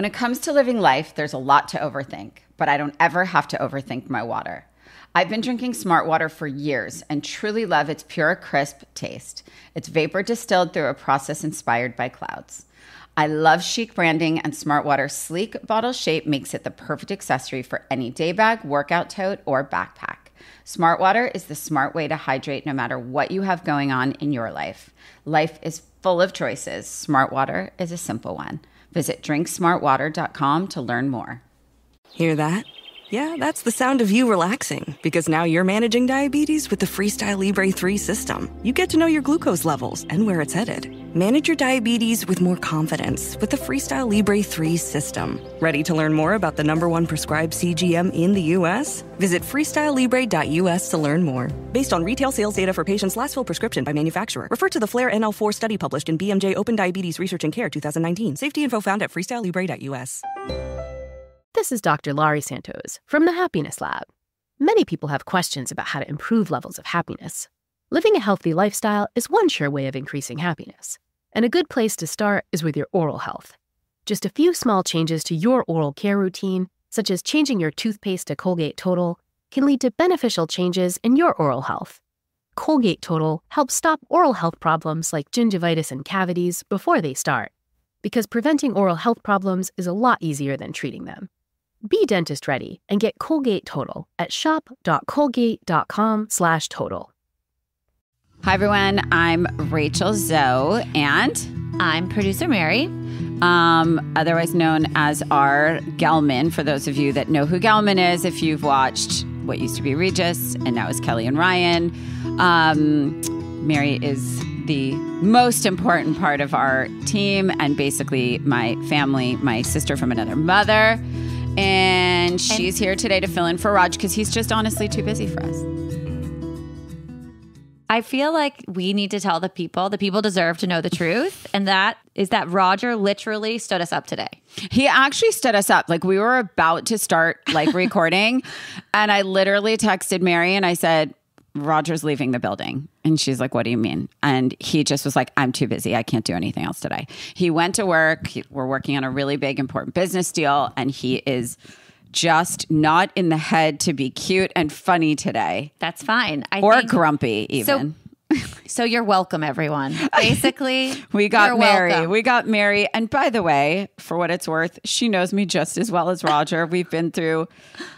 When it comes to living life, there's a lot to overthink, but I don't ever have to overthink my water. I've been drinking Smart Water for years and truly love its pure, crisp taste. It's vapor distilled through a process inspired by clouds. I love chic branding, and Smart Water's sleek bottle shape makes it the perfect accessory for any day bag, workout tote, or backpack. Smart Water is the smart way to hydrate no matter what you have going on in your life. Life is full of choices. Smart Water is a simple one. Visit drinksmartwater.com to learn more. Hear that? Yeah, that's the sound of you relaxing, because now you're managing diabetes with the Freestyle Libre 3 system. You get to know your glucose levels and where it's headed. Manage your diabetes with more confidence with the Freestyle Libre 3 system. Ready to learn more about the #1 prescribed CGM in the U.S.? Visit freestylelibre.us to learn more. Based on retail sales data for patients' last filled prescription by manufacturer. Refer to the FLAIR NL4 study published in BMJ Open Diabetes Research and Care 2019. Safety info found at freestylelibre.us. This is Dr. Laurie Santos from the Happiness Lab. Many people have questions about how to improve levels of happiness. Living a healthy lifestyle is one sure way of increasing happiness. And a good place to start is with your oral health. Just a few small changes to your oral care routine, such as changing your toothpaste to Colgate Total, can lead to beneficial changes in your oral health. Colgate Total helps stop oral health problems like gingivitis and cavities before they start, because preventing oral health problems is a lot easier than treating them. Be dentist ready and get Colgate Total at shop.colgate.com/total. Hi, everyone. I'm Rachel Zoe, and I'm producer Mary. Otherwise known as our Gelman, for those of you that know who Gelman is, if you've watched what used to be Regis and now is Kelly and Ryan. Mary is the most important part of our team and basically my family, my sister from another mother. And she's here today to fill in for Raj because he's just honestly too busy for us. I feel like we need to tell the people deserve to know the truth. And that is that Roger literally stood us up today. He actually stood us up. Like we were about to start recording. And I literally texted Mary and I said, Roger's leaving the building. And she's like, what do you mean? And he just was like, I'm too busy. I can't do anything else today. He went to work. We're working on a really big, important business deal. And he is just not in the head to be cute and funny today. That's fine. Or grumpy even. So you're welcome, everyone. Basically, we got Mary. Welcome. We got Mary. And by the way, for what it's worth, she knows me just as well as Roger. We've been through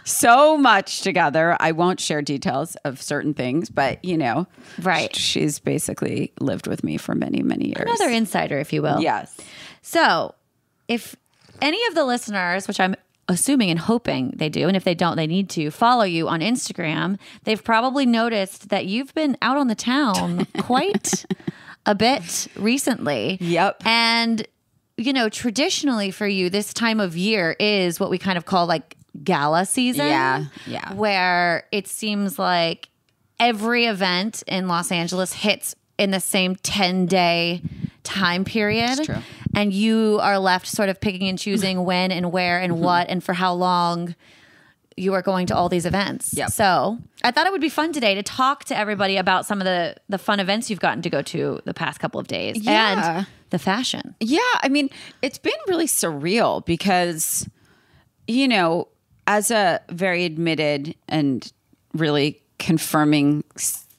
so much together. I won't share details of certain things, but right. She's basically lived with me for many, many years. Another insider, if you will. Yes. So if any of the listeners, which I'm assuming and hoping they do, and if they don't, they need to follow you on Instagram, they've probably noticed that you've been out on the town quite a bit recently. Yep. And, traditionally for you, this time of year is what we kind of call like gala season. Yeah. Where it seems like every event in Los Angeles hits in the same 10-day time period. That's true. And you are left sort of picking and choosing when and where and what and for how long you are going to all these events. Yep. So I thought it would be fun today to talk to everybody about some of the fun events you've gotten to go to the past couple of days and the fashion. Yeah. I mean, it's been really surreal because, as a very admitted and really confirming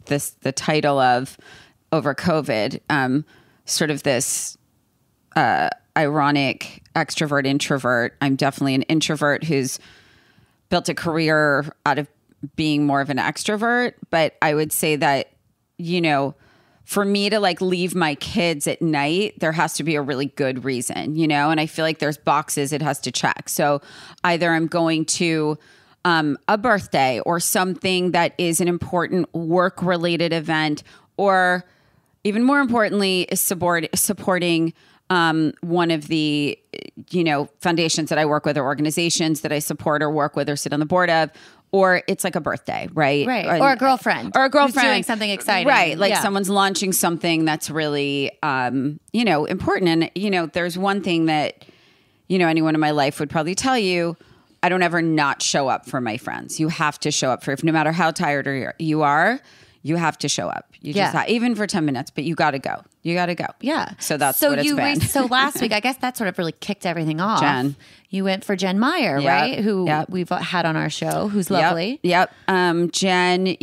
the title of over COVID, sort of this ironic extrovert introvert. I'm definitely an introvert who's built a career out of being more of an extrovert. But I would say that, for me to leave my kids at night, there has to be a really good reason, and I feel like there's boxes it has to check. So either I'm going to a birthday or something that is an important work related event, or even more importantly is supporting one of the, foundations that I work with or organizations that I support or work with or sit on the board of, or it's like a birthday, right? Right. Or a girlfriend. Who's doing something exciting. Right. Like someone's launching something that's really, important. And, there's one thing that, anyone in my life would probably tell you, I don't ever not show up for my friends. You have to show up no matter how tired you are, you have to show up. You just even for 10 minutes, but you got to go. You got to go. Yeah. So that's what it's been. So last week, I guess that sort of really kicked everything off. Jen. You went for Jen Meyer, right? Who we've had on our show, who's lovely. Yep. Jen,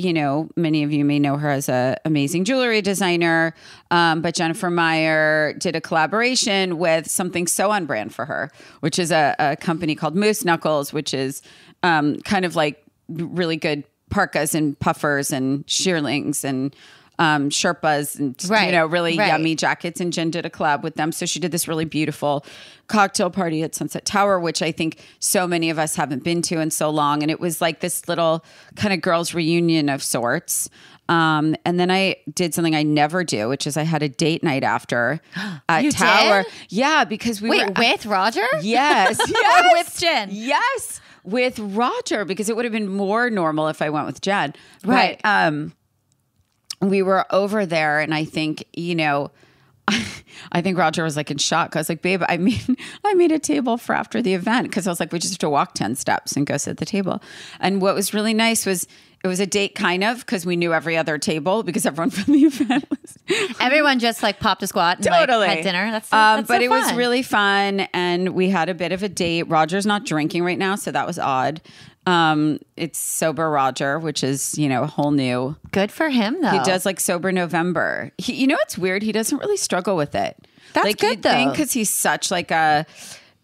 many of you may know her as an amazing jewelry designer. But Jennifer Meyer did a collaboration with something so on brand for her, which is a company called Moose Knuckles, which is kind of like really good parkas and puffers and shearlings and Sherpas and really yummy jackets, and Jen did a collab with them. So she did this really beautiful cocktail party at Sunset Tower, which I think so many of us haven't been to in so long. And it was like this little kind of girls' reunion of sorts. And then I did something I never do, which is I had a date night after at Tower. Did? Yeah, because we were with Roger? Yes. Or with Jen? Yes, with Roger, because it would have been more normal if I went with Jen. Right. But, we were over there, and I think, I think Roger was like in shock. I was like, babe, I made a table for after the event, because I was like, we just have to walk 10 steps and go sit at the table. And what was really nice was it was a date kind of, because we knew every other table, because everyone from the event was everyone just like popped a squat and totally had dinner. That's but so it fun. was really fun, and we had a bit of a date. Roger's not drinking right now, so that was odd. It's sober Roger, which is, a whole new. Good for him, though. He does like sober November. It's weird. He doesn't really struggle with it. That's like, good, though. Because he's such like a,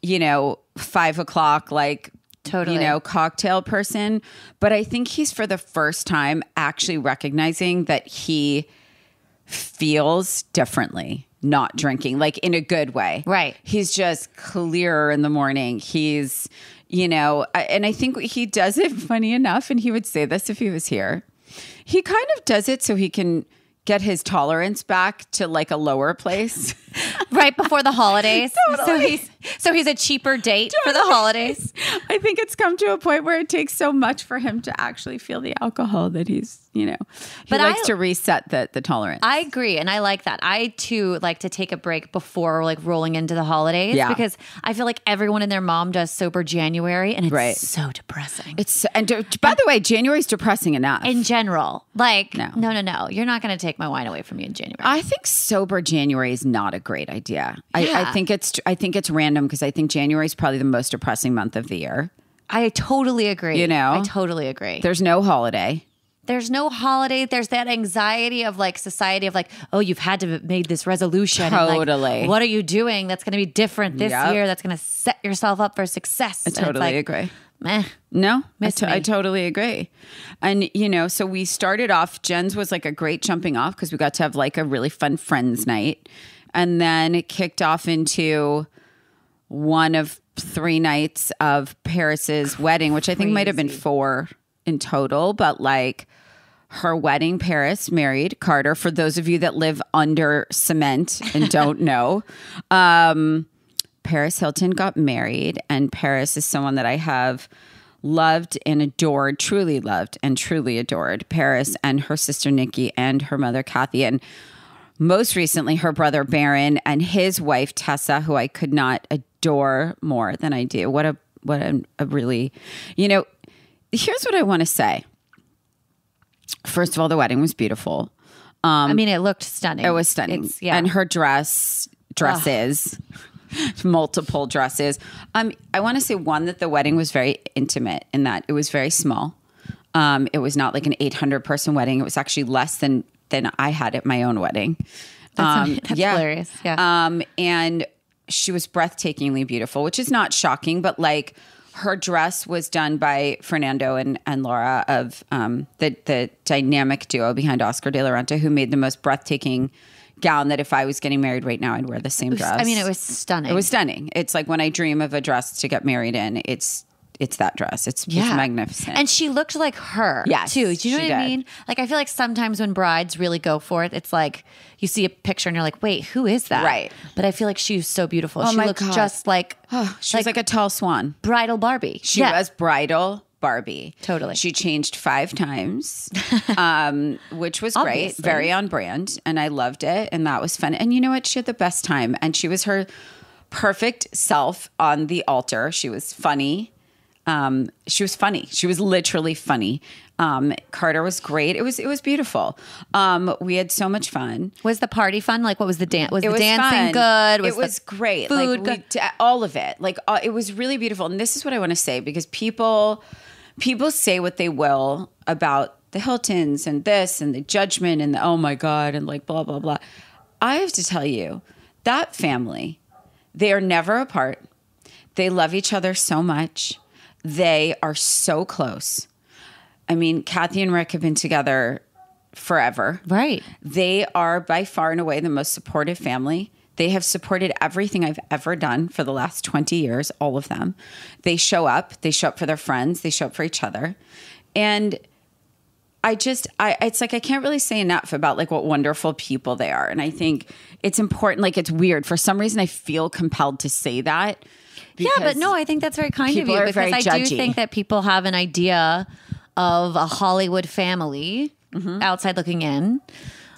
5 o'clock, like, totally, cocktail person. But I think he's for the first time actually recognizing that he feels differently not drinking, like in a good way. Right. He's just clearer in the morning. He's, and I think he does it funny enough, and he would say this if he was here. He kind of does it so he can get his tolerance back to like a lower place. Right before the holidays. Totally. So he's a cheaper date for the holidays. I think it's come to a point where it takes so much for him to actually feel the alcohol that he's, he likes to reset the tolerance. I agree. And I like that. I too like to take a break before like rolling into the holidays, because I feel like everyone and their mom does sober January, and it's so depressing. By the way, January's depressing enough. In general, like, no. You're not going to take my wine away from me in January. I think sober January is not a great idea. Yeah. I think it's random, because I think January is probably the most depressing month of the year. I totally agree. I totally agree. There's no holiday. There's no holiday. There's that anxiety of like society of like, oh, you've had to have made this resolution. Totally. And like, what are you doing that's going to be different this year? That's going to set yourself up for success. I totally agree. Meh. No, Miss me. I totally agree. And, so we started off, Jen's was like a great jumping off, because we got to have like a really fun friends night. And then it kicked off into one of 3 nights of Paris's wedding, which I think might have been 4 in total, but like her wedding, Paris married Carter. For those of you that live under cement and don't know, Paris Hilton got married, and Paris is someone that I have loved and adored, truly loved and truly adored. Paris and her sister Nikki and her mother Kathy, and most recently her brother Barron and his wife Tessa, who I could not adore more than I do. What a really, here's what I want to say. First of all, the wedding was beautiful. I mean, it looked stunning. It was stunning. And her dresses, multiple dresses. I want to say, one, that the wedding was very intimate in that it was very small. It was not like an 800-person wedding. It was actually less than I had at my own wedding. That's hilarious. Yeah. And she was breathtakingly beautiful, which is not shocking, but like her dress was done by Fernando and Laura of the dynamic duo behind Oscar de la Renta, who made the most breathtaking gown that if I was getting married right now, I'd wear the same dress. I mean, it was stunning. It was stunning. It's like when I dream of a dress to get married in, it's that dress. It's magnificent. And she looked like her too. Do you know what I mean? Like, I feel like sometimes when brides really go for it, it's like you see a picture and you're like, wait, who is that? Right. But I feel like she was so beautiful. Oh, she looked just like, she was like a tall swan. Bridal Barbie. She was bridal Barbie. Totally. She changed 5 times, which was great. Obviously. Very on brand. And I loved it. And that was fun. And you know what? She had the best time. And she was her perfect self on the altar. She was funny. She was funny. She was literally funny. Carter was great. It was beautiful. We had so much fun. Was the party fun? Like, what was the dance? Was It the was dancing fun. good? It was great. Food like good? all of it. Like it was really beautiful. And this is what I want to say, because people say what they will about the Hiltons and this and the judgment and the oh my God and like blah blah blah. I have to tell you, that family, they are never apart. They love each other so much. They are so close. I mean, Kathy and Rick have been together forever. Right. They are by far and away the most supportive family. They have supported everything I've ever done for the last 20 years, all of them. They show up. They show up for their friends. They show up for each other. And it's like I can't really say enough about like what wonderful people they are. And I think it's important. Like, it's weird. For some reason, I feel compelled to say that. Yeah, but no, I think that's very kind of people you, are because very I do judgy. think that people have an idea of a Hollywood family outside looking in.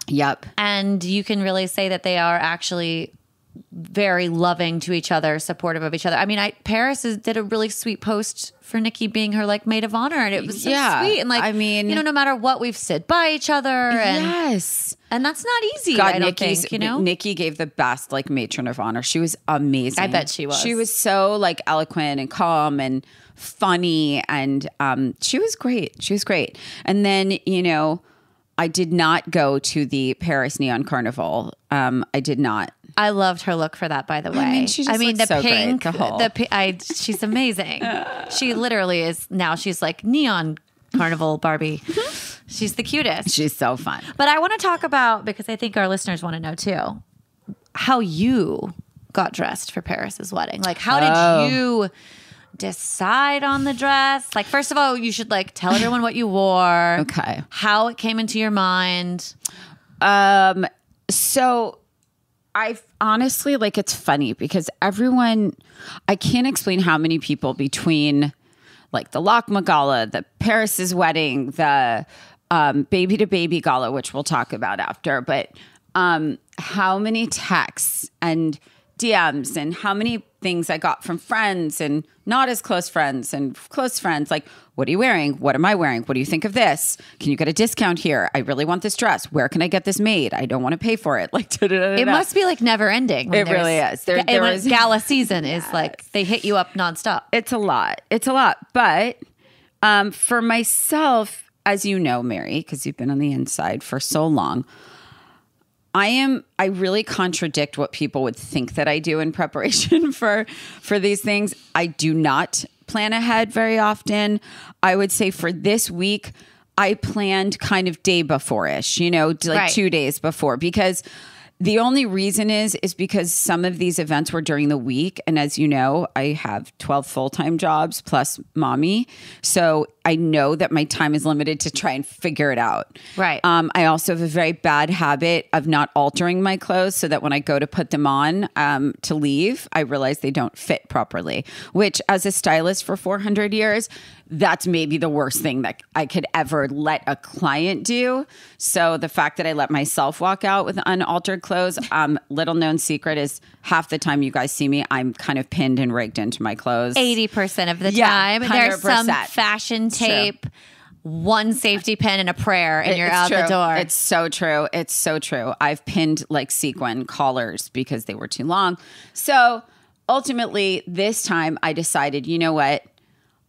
Yep. And you can really say that they are actually very loving to each other, supportive of each other. I mean, Paris did a really sweet post for Nikki being her like maid of honor, and it was so sweet. And like, I mean, you know, no matter what, we've stood by each other. And, yes. and that's not easy. God, I don't think, you know, Nikki gave the best like matron of honor. She was amazing. I bet she was. She was so like eloquent and calm and funny, and she was great. She was great. And then, you know, I did not go to the Paris Neon Carnival. I did not. I loved her look for that, by the way. I mean, she just looks the so great, pink, the whole. She's amazing. She literally is now. She's like neon carnival Barbie. She's the cutest. She's so fun. But I want to talk about, because I think our listeners want to know too, how you got dressed for Paris's wedding. Like, how did you decide on the dress? Like, first of all, you should like tell everyone what you wore. Okay. How it came into your mind. So I honestly, like, it's funny because I can't explain how many people between like the Lockma Gala, the Paris's wedding, the baby to baby gala, which we'll talk about after, but how many texts and DMs and how many things I got from friends and not as close friends and close friends. Like, what are you wearing? What am I wearing? What do you think of this? Can you get a discount here? I really want this dress. Where can I get this made? I don't want to pay for it. Like, it must be like never ending. It really is. There is gala season is like they hit you up nonstop. It's a lot. It's a lot. But for myself, as you know, Mary, because you've been on the inside for so long, I really contradict what people would think that I do in preparation for these things. I do not plan ahead very often. I would say for this week, I planned kind of day before-ish, you know, like Right. 2 days before, because the only reason is because some of these events were during the week. And as you know, I have 12 full-time jobs plus mommy. So I know that my time is limited to try and figure it out. Right. I also have a very bad habit of not altering my clothes so that when I go to put them on to leave, I realize they don't fit properly, which as a stylist for 400 years, that's maybe the worst thing that I could ever let a client do. So the fact that I let myself walk out with unaltered clothes, little known secret is half the time you guys see me, I'm kind of pinned and rigged into my clothes. 80% of the Yeah, time. There's some 100%. fashion tape, one safety pin and a prayer, and you're It's out true. the door. It's so true. It's so true. I've pinned like sequin collars because they were too long. So ultimately, this time I decided, you know what?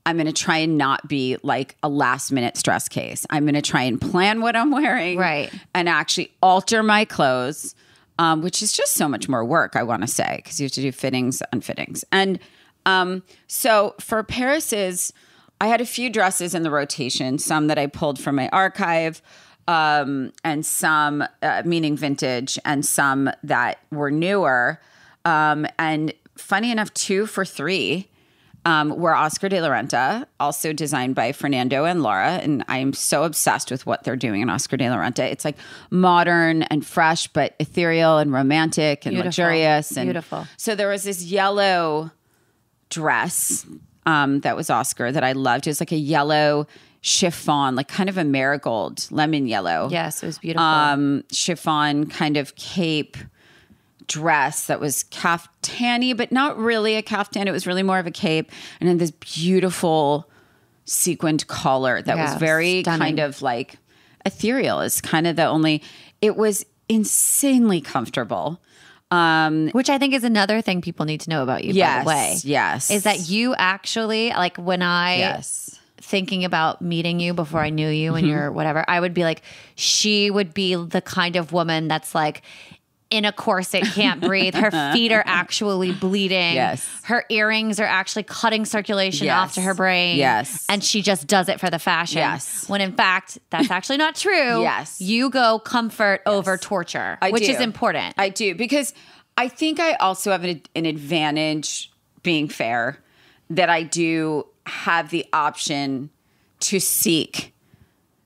I'm going to try and not be like a last minute stress case. I'm going to try and plan what I'm wearing. Right. And actually alter my clothes, which is just so much more work, I want to say, because you have to do fittings, unfittings. And so for Paris's, I had a few dresses in the rotation, some that I pulled from my archive, and some, meaning vintage, and some that were newer. And funny enough, 2 for 3 were Oscar de la Renta, also designed by Fernando and Laura. And I'm so obsessed with what they're doing in Oscar de la Renta. It's like modern and fresh, but ethereal and romantic and Beautiful. luxurious. And Beautiful. So there was this yellow dress that was Oscar that I loved. It was like a yellow chiffon, like kind of a marigold, lemon yellow. yes, it was beautiful. Chiffon kind of cape dress that was caftan-y, but not really a caftan. It was really more of a cape. And then this beautiful sequined collar that was very stunning. kind of like ethereal. It's kind of the only, it was insanely comfortable. Which I think is another thing people need to know about you, by the way. Yes. Is that you actually, like when I thinking about meeting you before I knew you and you're whatever, I would be like, she would be the kind of woman that's like in a corset, can't breathe. Her feet are actually bleeding. Yes. Her earrings are actually cutting circulation off to her brain. Yes. And she just does it for the fashion. Yes. When in fact, that's actually not true. Yes. You go comfort over torture, which is important. I do, because I think I also have an advantage, being fair, that I do have the option to seek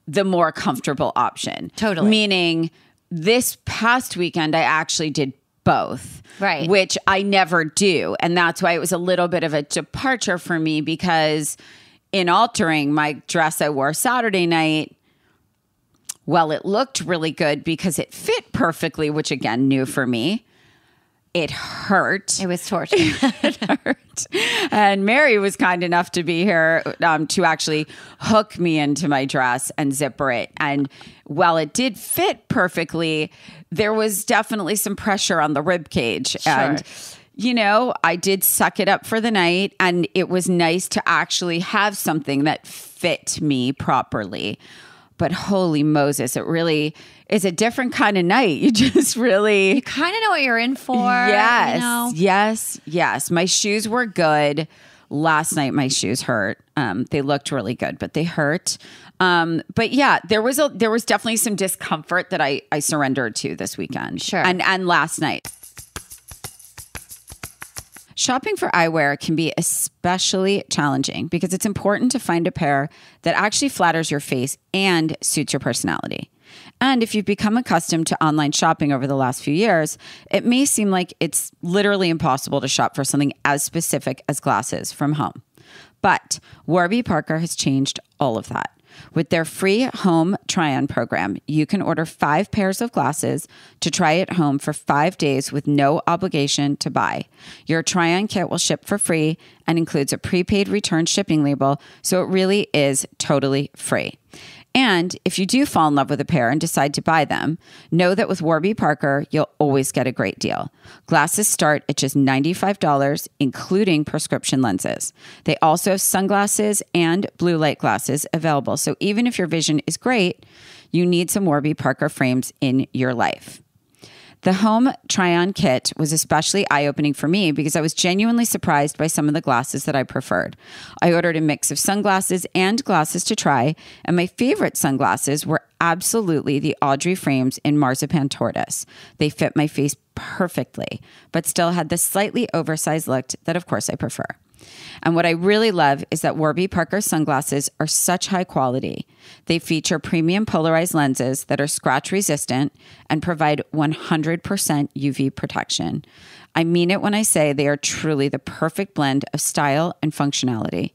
the more comfortable option. Totally. Meaning, this past weekend, I actually did both. Right. Which I never do. And that's why it was a little bit of a departure for me, because in altering my dress I wore Saturday night, well, it looked really good because it fit perfectly, which again, new for me. It hurt. It was torture. It hurt. And Mary was kind enough to be here to actually hook me into my dress and zipper it. And while it did fit perfectly, there was definitely some pressure on the rib cage. Sure. And, you know, I did suck it up for the night. And it was nice to actually have something that fit me properly. But holy Moses, it really is a different kind of night. You just really... You kind of know what you're in for. Yes, you know? yes. My shoes were good. Last night, my shoes hurt. They looked really good, but they hurt. But yeah, there was definitely some discomfort that I surrendered to this weekend. Sure. And last night. Shopping for eyewear can be especially challenging because it's important to find a pair that actually flatters your face and suits your personality. And if you've become accustomed to online shopping over the last few years, it may seem like it's literally impossible to shop for something as specific as glasses from home. But Warby Parker has changed all of that. With their free home try-on program, you can order 5 pairs of glasses to try at home for 5 days with no obligation to buy. Your try-on kit will ship for free and includes a prepaid return shipping label, so it really is totally free. And if you do fall in love with a pair and decide to buy them, know that with Warby Parker, you'll always get a great deal. Glasses start at just $95, including prescription lenses. They also have sunglasses and blue light glasses available. So even if your vision is great, you need some Warby Parker frames in your life. The home try-on kit was especially eye-opening for me because I was genuinely surprised by some of the glasses that I preferred. I ordered a mix of sunglasses and glasses to try, and my favorite sunglasses were absolutely the Audrey frames in Marzipan Tortoise. They fit my face perfectly, but still had the slightly oversized look that, of course, I prefer. And what I really love is that Warby Parker sunglasses are such high quality. They feature premium polarized lenses that are scratch resistant and provide 100% UV protection. I mean it when I say they are truly the perfect blend of style and functionality.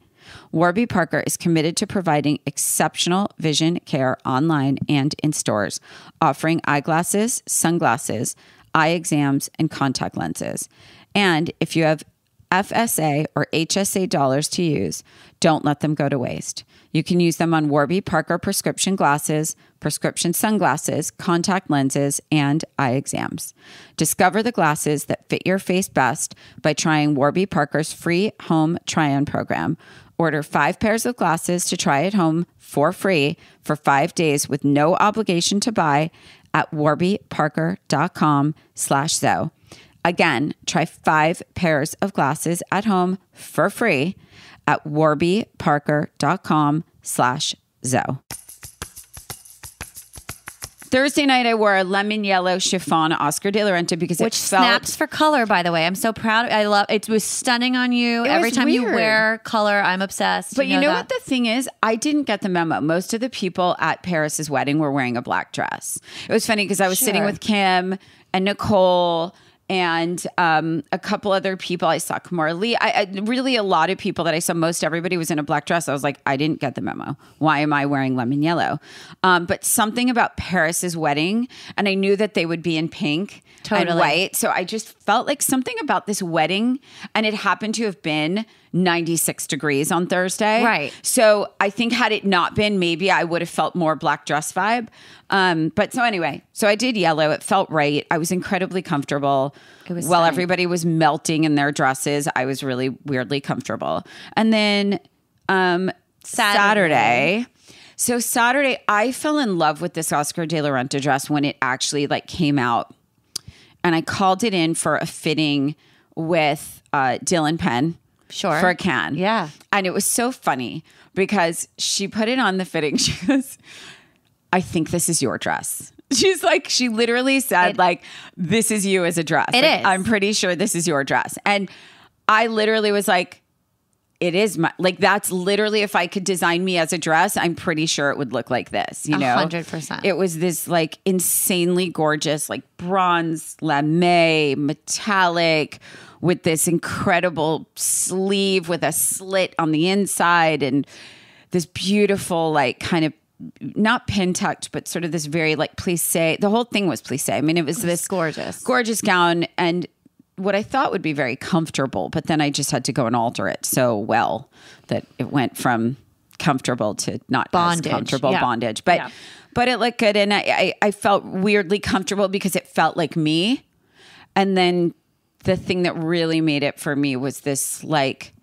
Warby Parker is committed to providing exceptional vision care online and in stores, offering eyeglasses, sunglasses, eye exams, and contact lenses. And if you have FSA or HSA dollars to use, don't let them go to waste. You can use them on Warby Parker prescription glasses, prescription sunglasses, contact lenses, and eye exams. Discover the glasses that fit your face best by trying Warby Parker's free home try-on program. Order 5 pairs of glasses to try at home for free for 5 days with no obligation to buy at warbyparker.com/Zoe. Again, try 5 pairs of glasses at home for free at warbyparker.com/Zoe. Thursday night, I wore a lemon yellow chiffon Oscar de la Renta because Which it felt... snaps for color, by the way. I'm so proud. I love it. Was stunning on you. Every was time you weird. wear color, I'm obsessed. But you know what the thing is? I didn't get the memo. Most of the people at Paris's wedding were wearing a black dress. It was funny because I was sitting with Kim and Nicole and a couple other people. I saw Kamara Lee. I really a lot of people that I saw. Most everybody was in a black dress. I was like, I didn't get the memo. Why am I wearing lemon yellow? But something about Paris's wedding, and I knew that they would be in pink and white. So I just felt like something about this wedding, and it happened to have been 96 degrees on Thursday. Right. So I think had it not been, maybe I would have felt more black dress vibe. But so anyway, so I did yellow. It felt right. I was incredibly comfortable. It was while stunning. everybody was melting in their dresses, I was really weirdly comfortable. And then Saturday. So Saturday, I fell in love with this Oscar de la Renta dress when it actually like came out. And I called it in for a fitting with Dylan Penn. Sure. For a can. Yeah. And it was so funny because she put it on the fitting. She goes, I think this is your dress. She's like, she literally said, like, this is you as a dress. It like, is. I'm pretty sure this is your dress. And I literally was like, it is my, like, that's literally, if I could design me as a dress, I'm pretty sure it would look like this, you know? 100%. It was this like insanely gorgeous, like bronze lame, metallic, with this incredible sleeve with a slit on the inside and this beautiful, like kind of not pin tucked, but sort of this very like plissé. The whole thing was plissé. I mean, it was this gorgeous gown and what I thought would be very comfortable, but then I just had to go and alter it so well that it went from comfortable to not bondage. as comfortable bondage. But Yeah. but it looked good and I felt weirdly comfortable because it felt like me. And then the thing that really made it for me was this like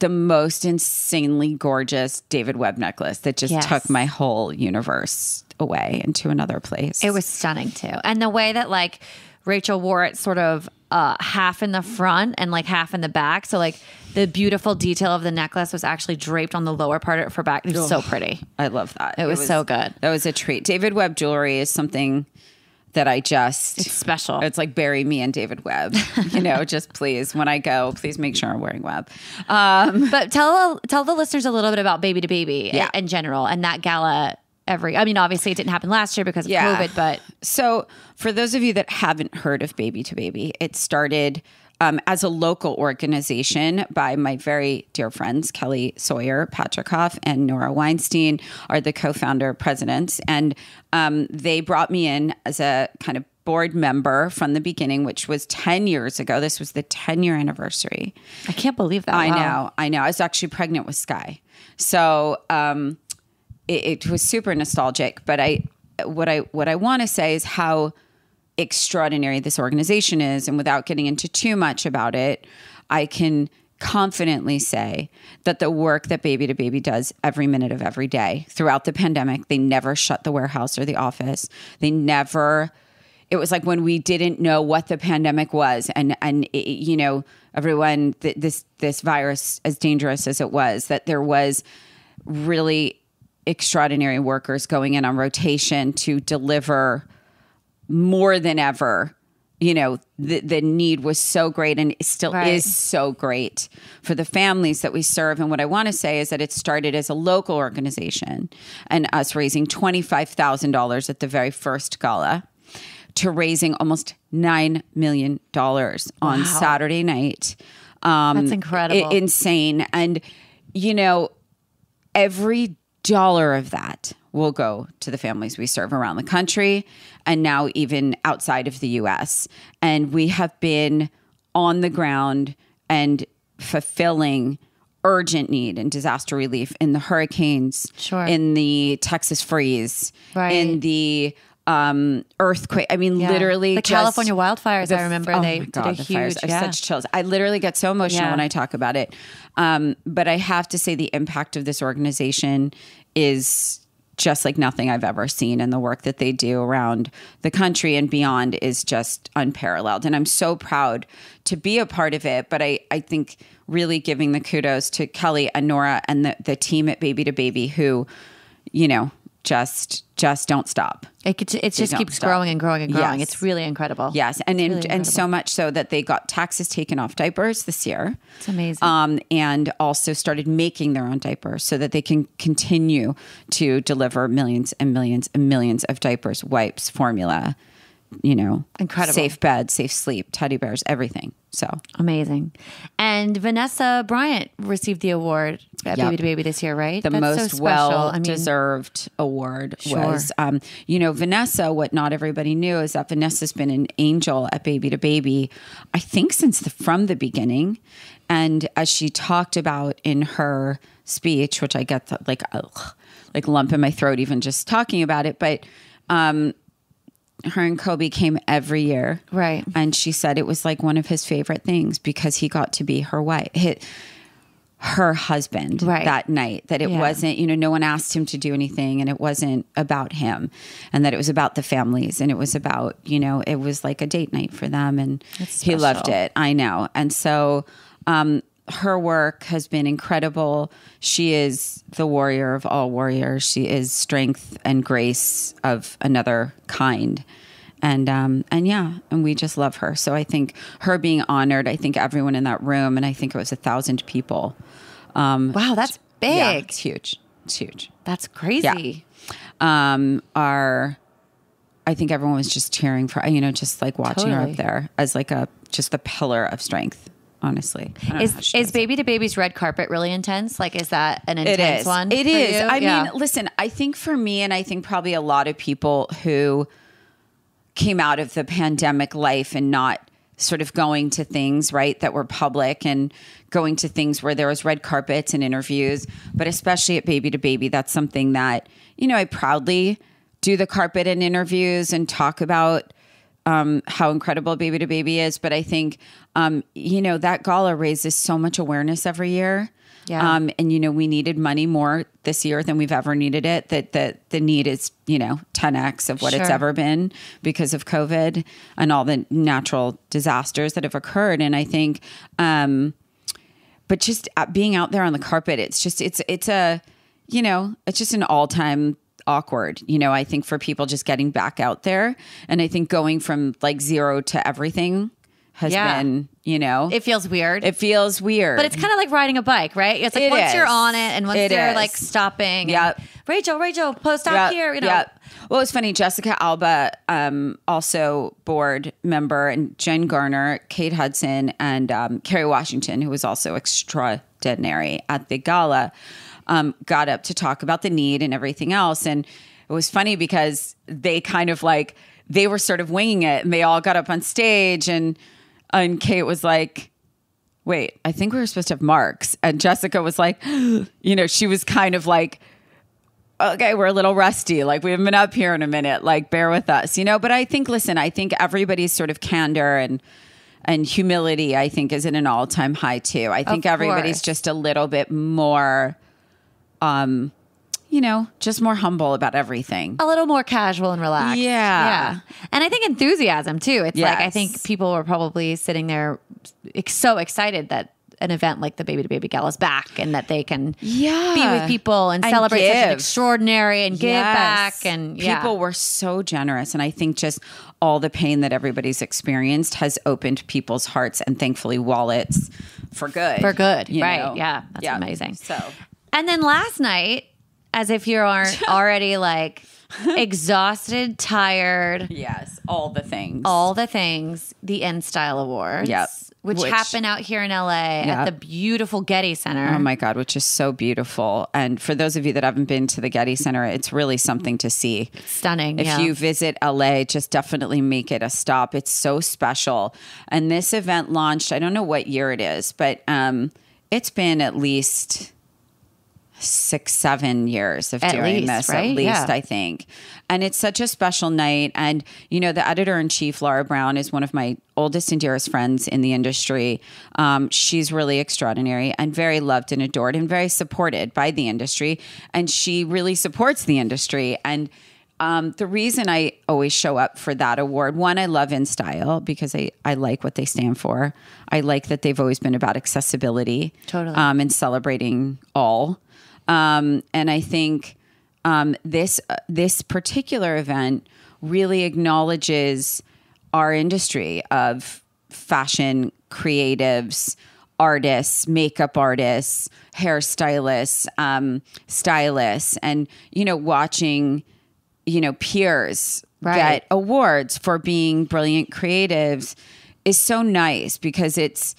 the most insanely gorgeous David Webb necklace that just took my whole universe away into another place. It was stunning too. And the way that like Rachel wore it sort of half in the front and like half in the back. So like the beautiful detail of the necklace was actually draped on the lower part of her back. It was so pretty. I love that. It was so good. That was a treat. David Webb jewelry is something that I just... It's special. It's like bury me in David Webb. You know, just please, when I go, please make sure I'm wearing Webb. But tell the listeners a little bit about Baby to Baby in general and that gala I mean, obviously it didn't happen last year because of COVID, but... So for those of you that haven't heard of Baby to Baby, it started as a local organization by my very dear friends, Kelly Sawyer Patrickhoff and Nora Weinstein are the co-founder presidents. And they brought me in as a kind of board member from the beginning, which was 10 years ago. This was the 10-year anniversary. I can't believe that. I Wow. know. I was actually pregnant with Sky. So it was super nostalgic. But what I want to say is how extraordinary this organization is, and without getting into too much about it, I can confidently say that the work that Baby to Baby does every minute of every day throughout the pandemic, they never shut the warehouse or the office. It was like when we didn't know what the pandemic was and you know, everyone, this virus, as dangerous as it was, that there was really extraordinary workers going in on rotation to deliver more than ever. You know, the need was so great and it still is so great for the families that we serve. And what I want to say is that it started as a local organization and us raising $25,000 at the very first gala to raising almost $9 million on Saturday night. That's incredible. Insane. And, you know, every dollar of that will go to the families we serve around the country and now even outside of the U.S. And we have been on the ground and fulfilling urgent need and disaster relief in the hurricanes, in the Texas freeze, in the earthquake. I mean, literally the California wildfires. I remember they did a huge, fires. I have such chills. I literally get so emotional when I talk about it. But I have to say the impact of this organization is just like nothing I've ever seen, and the work that they do around the country and beyond is just unparalleled. And I'm so proud to be a part of it. But I think really giving the kudos to Kelly and Nora and the team at Baby to Baby who, you know, just don't stop. It just keeps growing and growing and growing. Yes. It's really incredible. Yes. And so much so that they got taxes taken off diapers this year. It's amazing. And also started making their own diapers so that they can continue to deliver millions and millions and millions of diapers, wipes, formula Incredible. safe bed, safe sleep, teddy bears, everything. So amazing. And Vanessa Bryant received the award at Yep. Baby to Baby this year, right? the That's so most special. well-deserved award was, Vanessa, what not everybody knew is that Vanessa's been an angel at Baby to Baby, I think from the beginning. And as she talked about in her speech, which I get like lump in my throat even just talking about it, but her and Kobe came every year. Right. And she said it was like one of his favorite things because he got to be her wife, her husband that night, that it wasn't, no one asked him to do anything and it wasn't about him, and that it was about the families, and it was about, it was like a date night for them, and he loved it. I know. And so, her work has been incredible. She is the warrior of all warriors. She is strength and grace of another kind. And we just love her. So I think her being honored, I think everyone in that room, and I think it was 1,000 people. Wow, that's big. Yeah, it's huge. It's huge. That's crazy. Yeah. I think everyone was just cheering for, just like watching her up there as like just the pillar of strength. Honestly, is Baby to Baby's red carpet really intense? Like, is that an intense one? It is. You? I mean, listen, I think for me, and I think probably a lot of people who came out of the pandemic life and not sort of going to things, right, that were public, and going to things where there was red carpets and interviews, but especially at Baby to Baby, that's something that, I proudly do the carpet and interviews and talk about how incredible Baby to Baby is. But I think, that gala raises so much awareness every year. Yeah. And, we needed money more this year than we've ever needed it, that the need is, 10x of what it's ever been because of COVID and all the natural disasters that have occurred. And I think, but just being out there on the carpet, it's just an all-time awkward, I think, for people just getting back out there. And I think going from like zero to everything has been, it feels weird. It feels weird. But it's kind of like riding a bike, right? It's like once you're on it and once you're like stopping. Yep. Rachel, stop here. Yep. Well, it's funny. Jessica Alba, also board member, and Jen Garner, Kate Hudson, and Kerry Washington, who was also extraordinary at the gala, got up to talk about the need and everything else. And it was funny because they kind of they were sort of winging it, and they all got up on stage, and Kate was like, wait, I think we were supposed to have marks. And Jessica was like, she was kind of like, okay, we're a little rusty. Like, we haven't been up here in a minute. Like, bear with us, But I think, I think everybody's sort of candor and humility, I think, is at an all-time high too. I think everybody's just a little bit more, just more humble about everything. A little more casual and relaxed. Yeah. And I think enthusiazy too. It's like, I think people were probably sitting there so excited that an event like the Baby to Baby Gala is back, and that they can be with people and celebrate such an extraordinary and give back. And people were so generous. And I think just all the pain that everybody's experienced has opened people's hearts and thankfully wallets for good. Right. know? Yeah. That's amazing. So, and then last night, as if you aren't already like exhausted, tired. Yes. All the things. The N Style Awards. Yep. Which happen out here in LA at the beautiful Getty Center. Oh my God, which is so beautiful. And for those of you that haven't been to the Getty Center, it's really something to see. It's stunning. If you visit LA, just definitely make it a stop. It's so special. And this event launched, I don't know what year it is, but it's been at least 6-7 years of doing this, right? At least, I think. And it's such a special night. And, the editor-in-chief, Laura Brown, is one of my oldest and dearest friends in the industry. She's really extraordinary and very loved and adored and very supported by the industry. And she really supports the industry. And the reason I always show up for that award, one, I love In Style because I like what they stand for. I like that they've always been about accessibility. Totally. And celebrating all. And I think this particular event really acknowledges our industry of fashion creatives, artists, makeup artists, hairstylists, stylists, and watching peers get awards for being brilliant creatives is so nice, because it's,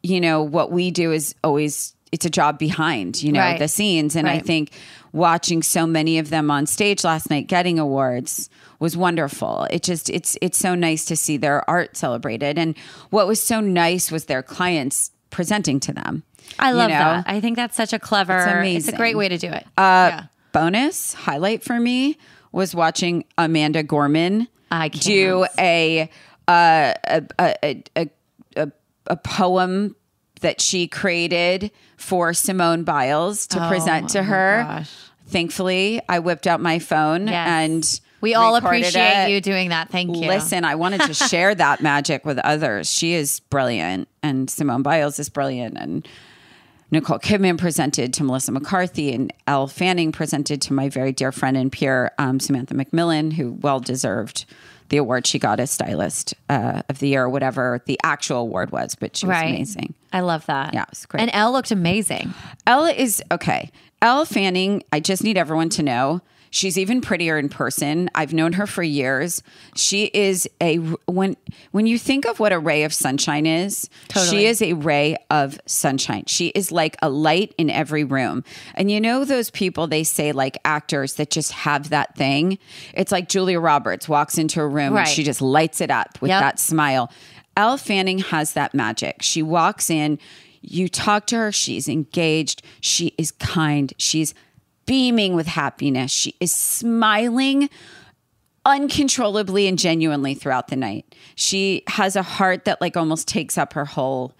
what we do is always, it's a job behind, the scenes. And I think watching so many of them on stage last night getting awards was wonderful. It's so nice to see their art celebrated. And what was so nice was their clients presenting to them. I love that. I think that's such a clever, it's amazing. It's a great way to do it. Bonus highlight for me was watching Amanda Gorman do a poem that she created for Simone Biles to present to her. Gosh. Thankfully, I whipped out my phone and we all appreciate you doing that. Thank you. Listen, I wanted to share that magic with others. She is brilliant, and Simone Biles is brilliant, and Nicole Kidman presented to Melissa McCarthy, and Elle Fanning presented to my very dear friend and peer, Samantha McMillan, who well deserved the award she got as stylist of the year, or whatever the actual award was, but she was amazing. I love that. Yeah, it was great. And Elle looked amazing. Elle is, okay. Elle Fanning, I just need everyone to know, she's even prettier in person. I've known her for years. She is when you think of what a ray of sunshine is, she is a ray of sunshine. She is like a light in every room. And those people, they say, like actors that just have that thing. It's like Julia Roberts walks into a room and she just lights it up with that smile. Elle Fanning has that magic. She walks in, you talk to her, she's engaged, she is kind, she's beaming with happiness. She is smiling uncontrollably and genuinely throughout the night. She has a heart that like almost takes up her whole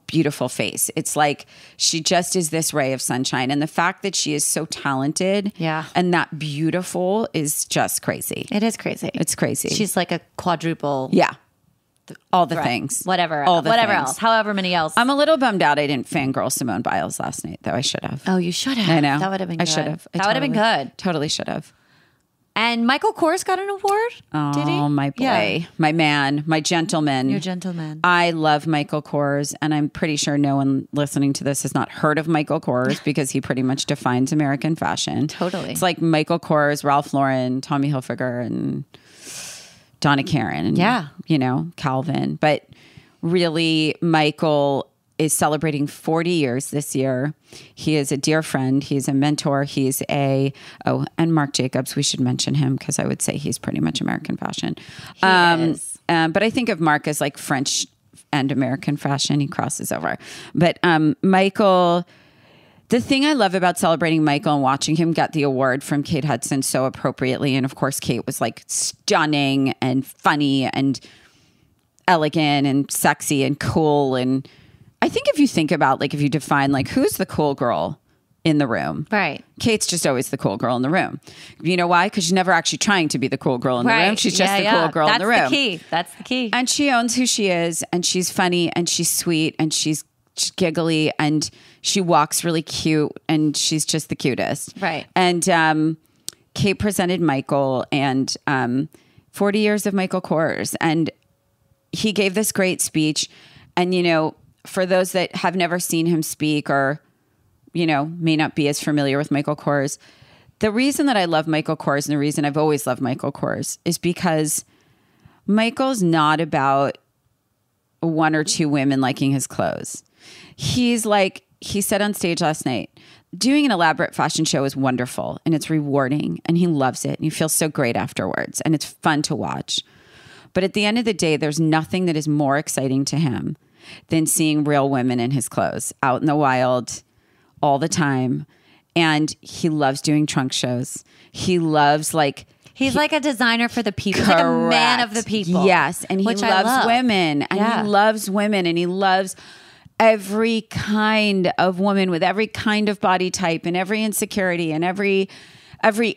beautiful face. It's like she just is this ray of sunshine. And the fact that she is so talented and that beautiful is just crazy. It is crazy. It's crazy. She's like a quadruple. Yeah. All the things. Whatever. All the whatever things. else. However many else. I'm a little bummed out I didn't fangirl Simone Biles last night, though. I should have. Oh, you should have. I know. That would have been good. I should have. That would have been good. Totally should have. And Michael Kors got an award? Oh, did he? My boy. My man. My gentleman. Your gentleman. I love Michael Kors, and I'm pretty sure no one listening to this has not heard of Michael Kors because he pretty much defines American fashion. Totally. It's like Michael Kors, Ralph Lauren, Tommy Hilfiger, and Donna Karan, and Calvin. But really, Michael is celebrating 40 years this year. He is a dear friend. He's a mentor. He's and Marc Jacobs, we should mention him because I would say he's pretty much American fashion. He is. But I think of Marc as like French and American fashion. He crosses over. But Michael, the thing I love about celebrating Michael and watching him get the award from Kate Hudson so appropriately, and of course Kate was like stunning and funny and elegant and sexy and cool. And I think if you think about, like, if you define, like, who's the cool girl in the room? Right. Kate's just always the cool girl in the room. You know why? Because she's never actually trying to be the cool girl in the room. She's just the cool girl in the room. That's the key. That's the key. And she owns who she is, and she's funny, and she's sweet, and she's giggly, and she walks really cute, and she's just the cutest. Right. And Kate presented Michael, and 40 years of Michael Kors, and he gave this great speech. And, for those that have never seen him speak or, may not be as familiar with Michael Kors, the reason that I love Michael Kors and the reason I've always loved Michael Kors is because Michael's not about one or two women liking his clothes. He's like, he said on stage last night, doing an elaborate fashion show is wonderful and it's rewarding and he loves it and he feels so great afterwards and it's fun to watch. But at the end of the day, there's nothing that is more exciting to him than seeing real women in his clothes out in the wild all the time. And he loves doing trunk shows. He loves He's like a designer for the people. He's like a man of the people. Yes. And he loves women. And he loves women. And he loves every kind of woman with every kind of body type and every insecurity and every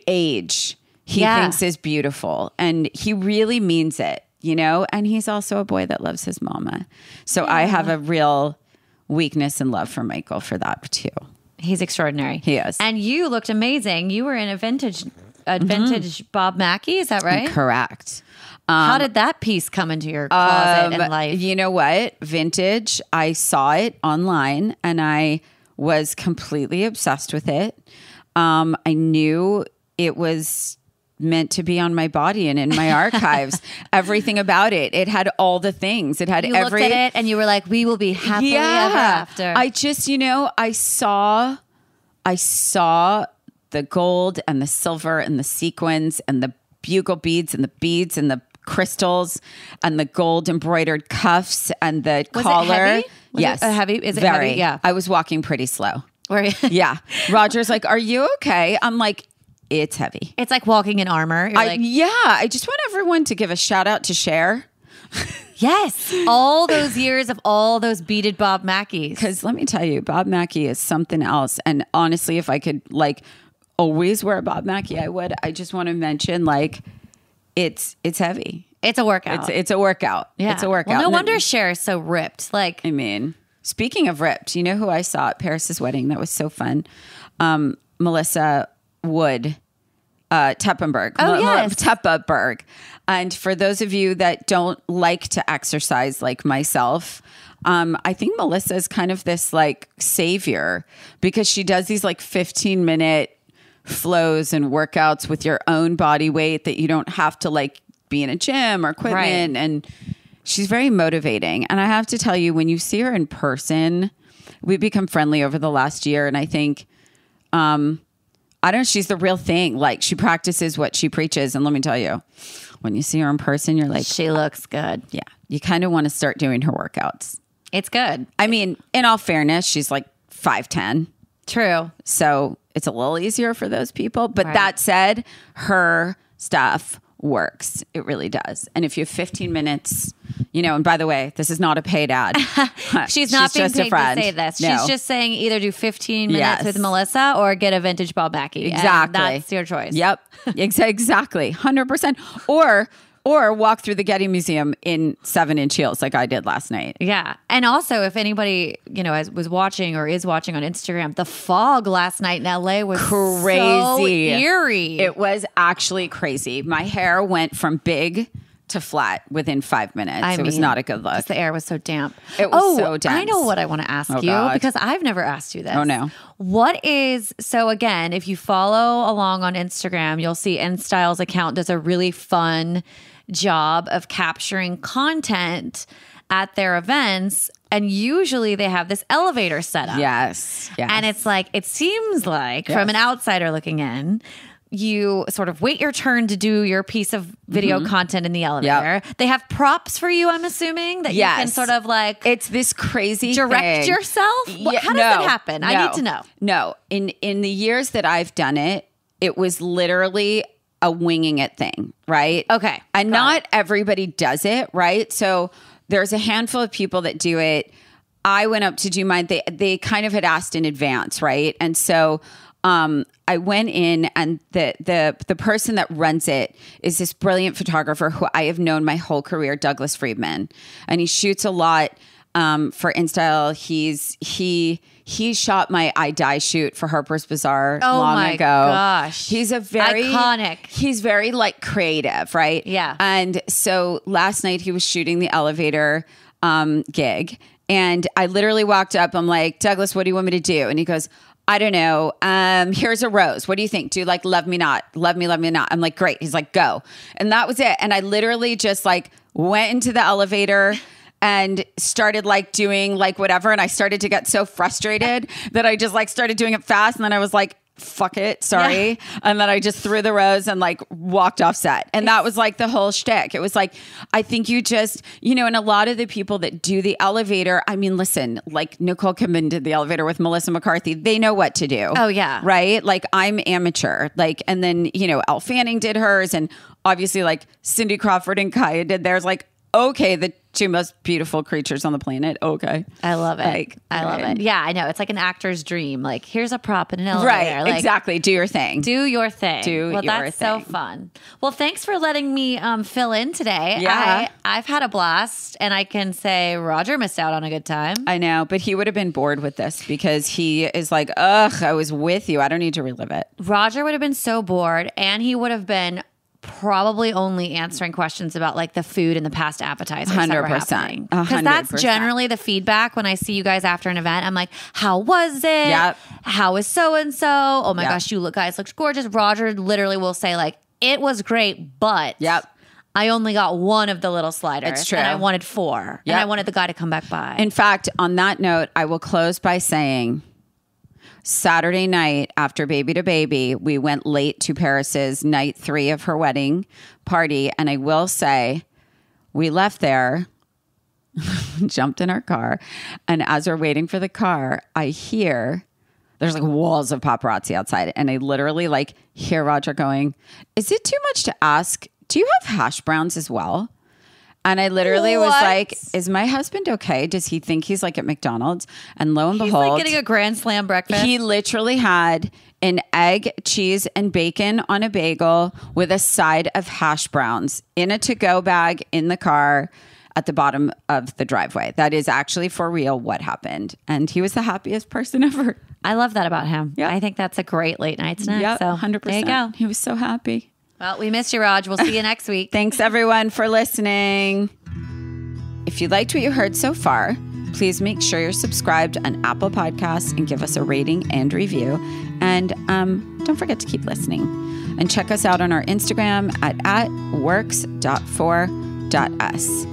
age he thinks is beautiful. And he really means it. And he's also a boy that loves his mama. So I have a real weakness and love for Michael for that too. He's extraordinary. He is. And you looked amazing. You were in a vintage Bob Mackie. Is that right? Correct. How did that piece come into your closet and life? You know what? Vintage. I saw it online and I was completely obsessed with it. I knew it was meant to be on my body and in my archives. Everything about it. It had all the things. It had You looked at it and you were like, we will be happily ever after. I just, I saw the gold and the silver and the sequins and the bugle beads and the crystals and the gold embroidered cuffs and the collar. It heavy? Yes. Heavy? Is it very heavy? Yeah. I was walking pretty slow. Were you? Yeah. Roger's like, are you okay? I'm like, it's heavy. It's like walking in armor. You're like, I just want everyone to give a shout out to Cher. yes. All those years of all those beaded Bob Mackies. Because let me tell you, Bob Mackie is something else. And honestly, if I could always wear a Bob Mackie, I would. I just want to mention it's heavy. It's a workout. It's a workout. Yeah. It's a workout. Well, no wonder Cher is so ripped. I mean, speaking of ripped, you know who I saw at Paris's wedding? That was so fun. Melissa Wood, Teppenberg. Oh, yes. Teppenberg. And for those of you that don't like to exercise like myself, I think Melissa is kind of this savior because she does these 15-minute flows and workouts with your own body weight that you don't have to be in a gym or equipment. Right. And she's very motivating. And I have to tell you, when you see her in person, we've become friendly over the last year. And I think, I don't know, she's the real thing. She practices what she preaches. And let me tell you, when you see her in person, you're like, she looks good. Yeah. You kind of want to start doing her workouts. It's good. I mean, in all fairness, she's 5'10". True. So it's a little easier for those people. But Right. that said, her stuff works. It really does. And if you have 15 minutes, and by the way, this is not a paid ad. She's not being just a paid friend. to say this. No. She's just saying either do 15 minutes Yes. with Melissa or get a vintage Bob Mackie. Exactly. And that's your choice. Yep. Exactly. 100%. Or walk through the Getty Museum in 7-inch heels like I did last night. Yeah. And also, if anybody, was watching or is watching on Instagram, the fog last night in LA was Crazy. so eerie. It was actually crazy. My hair went from big to flat within 5 minutes. It was not a good look. 'Cause the air was so damp. It was so dense. I know what I want to ask you God. because I've never asked you this. Oh, no. So again, if you follow along on Instagram, you'll see InStyle's account does a really fun job of capturing content at their events. And usually they have this elevator set up. Yes. And it's it seems like from an outsider looking in, you sort of wait your turn to do your piece of video content in the elevator. Yep. They have props for you, I'm assuming, that you can sort of it's this crazy direct thing. yourself. How does that happen? I need to know. No. In the years that I've done it, it was literally a winging it thing, right? Okay. And not everybody does it, right? So there's a handful of people that do it. I went up to do mine. They kind of had asked in advance, right? And so I went in, and the person that runs it is this brilliant photographer who I have known my whole career, Douglas Friedman, and he shoots a lot for InStyle. He shot my I Die shoot for Harper's Bazaar long ago. Gosh. He's a very iconic. He's very creative, right? Yeah. And so last night he was shooting the elevator gig, and I literally walked up. I'm like, Douglas, what do you want me to do? And he goes, I don't know. Here's a rose. What do you think? Do you love me not? Love me not. I'm like, great. He's like, go. And that was it. And I literally just went into the elevator and started doing whatever. And I started to get so frustrated that I just started doing it fast. And then I was like, fuck it. Sorry. Yeah. And then I just threw the rose and walked off set. And that was the whole shtick. It was I think you just, and a lot of the people that do the elevator, I mean, listen, Nicole Kidman did the elevator with Melissa McCarthy. They know what to do. Oh yeah. Right. I'm amateur. And then, Elle Fanning did hers. And obviously Cindy Crawford and Kaya did theirs. Okay, the two most beautiful creatures on the planet. Okay. I love it. I love it. Yeah, I know. It's an actor's dream. Here's a prop in an elevator. Right, exactly. Do your thing. Do your thing. Well, that's so fun. Well, thanks for letting me fill in today. Yeah. I've had a blast, and I can say Roger missed out on a good time. I know, but he would have been bored with this because he is ugh, I was with you. I don't need to relive it. Roger would have been so bored, and he would have been probably only answering questions about the food and the past appetizers. 100%. Because that's generally the feedback when I see you guys after an event. I'm like, how was it? Yep. How is so-and-so? Oh my gosh, you guys looked gorgeous. Roger literally will say It was great, but I only got one of the little sliders. It's true. And I wanted 4. And I wanted the guy to come back by. In fact, on that note, I will close by saying Saturday night after Baby to Baby, we went late to Paris's night 3 of her wedding party. And I will say, we left there, jumped in our car. And as we're waiting for the car, I hear there's like walls of paparazzi outside. And I literally like hear Roger going, is it too much to ask? Do you have hash browns as well? And I literally was like, is my husband okay? Does he think he's like at McDonald's? And lo and behold, he's like getting a grand slam breakfast. He literally had an egg, cheese, and bacon on a bagel with a side of hash browns in a to-go bag in the car at the bottom of the driveway. That is actually for real what happened. And he was the happiest person ever. I love that about him. Yep. I think that's a great late night snack. Yeah, so 100%. There you go. He was so happy. Well, we missed you, Raj. We'll see you next week. Thanks, everyone, for listening. If you liked what you heard so far, please make sure you're subscribed on Apple Podcasts and give us a rating and review. And don't forget to keep listening. And check us out on our Instagram at works.for.us.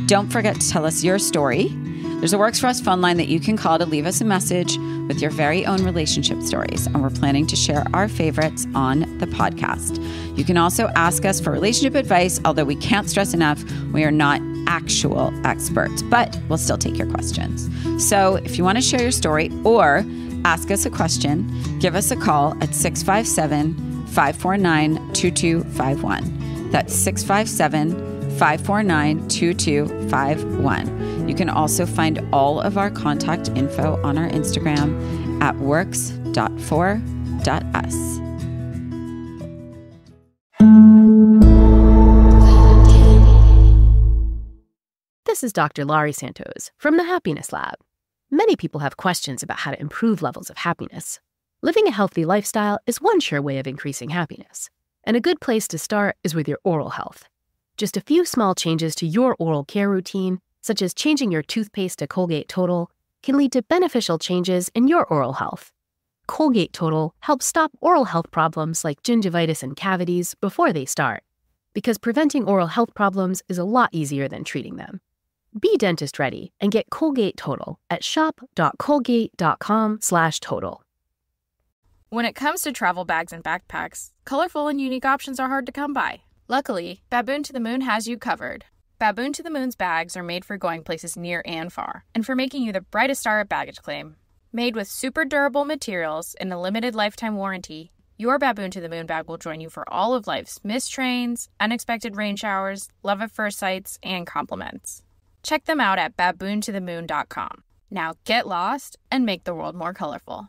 Don't forget to tell us your story. There's a Works For Us phone line that you can call to leave us a message with your very own relationship stories. And we're planning to share our favorites on the podcast. You can also ask us for relationship advice, although we can't stress enough, we are not actual experts, but we'll still take your questions. So if you want to share your story or ask us a question, give us a call at 657-549-2251. That's 657-549-2251. You can also find all of our contact info on our Instagram at works.for.us. This is Dr. Laurie Santos from the Happiness Lab. Many people have questions about how to improve levels of happiness. Living a healthy lifestyle is one sure way of increasing happiness. And a good place to start is with your oral health. Just a few small changes to your oral care routine, such as changing your toothpaste to Colgate Total, can lead to beneficial changes in your oral health. Colgate Total helps stop oral health problems like gingivitis and cavities before they start, because preventing oral health problems is a lot easier than treating them. Be dentist ready and get Colgate Total at shop.colgate.com/total. When it comes to travel bags and backpacks, colorful and unique options are hard to come by. Luckily, Baboon to the Moon has you covered. Baboon to the Moon's bags are made for going places near and far, and for making you the brightest star at baggage claim. Made with super durable materials and a limited lifetime warranty, your Baboon to the Moon bag will join you for all of life's missed trains, unexpected rain showers, love at first sights, and compliments. Check them out at baboontothemoon.com. Now get lost and make the world more colorful.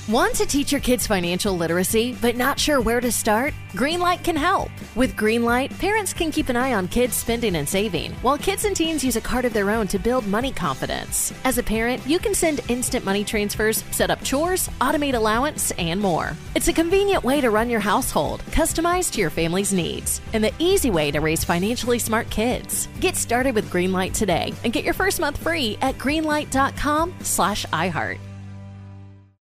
Want to teach your kids financial literacy, but not sure where to start? Greenlight can help. With Greenlight, parents can keep an eye on kids' spending and saving, while kids and teens use a card of their own to build money confidence. As a parent, you can send instant money transfers, set up chores, automate allowance, and more. It's a convenient way to run your household, customized to your family's needs, and the easy way to raise financially smart kids. Get started with Greenlight today and get your first month free at greenlight.com/iHeart.